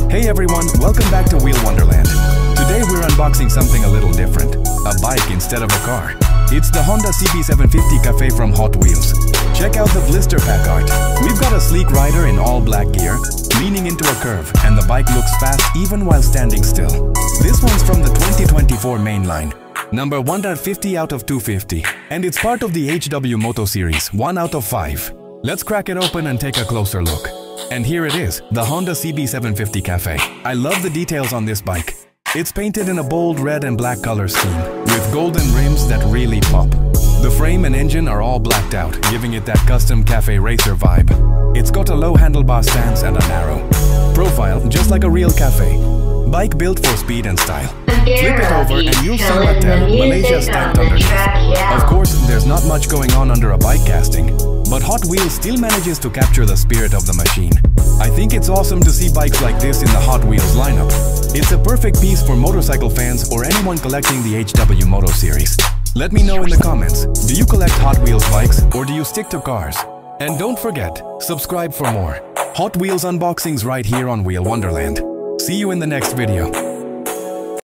Hey everyone, welcome back to Wheel Wonderland. Today we're unboxing something a little different, a bike instead of a car. It's the Honda CB750 Café from Hot Wheels. Check out the blister pack art. We've got a sleek rider in all black gear, leaning into a curve, and the bike looks fast even while standing still. This one's from the 2024 mainline, number 150 out of 250, and it's part of the HW Moto Series, 1 out of 5. Let's crack it open and take a closer look. And here it is, the Honda CB750 Café. I love the details on this bike. It's painted in a bold red and black color scheme, with golden rims that really pop. The frame and engine are all blacked out, giving it that custom cafe racer vibe. It's got a low handlebar stance and a narrow profile, just like a real cafe. Bike built for speed and style. Flip it over and you'll see Mattel, Malaysia stamped underneath. Of course, there's not much going on under a bike casting, but Hot Wheels still manages to capture the spirit of the machine. I think it's awesome to see bikes like this in the Hot Wheels lineup. It's a perfect piece for motorcycle fans or anyone collecting the HW Moto Series. Let me know in the comments, do you collect Hot Wheels bikes or do you stick to cars? And don't forget, subscribe for more Hot Wheels unboxings right here on Wheel Wonderland. See you in the next video.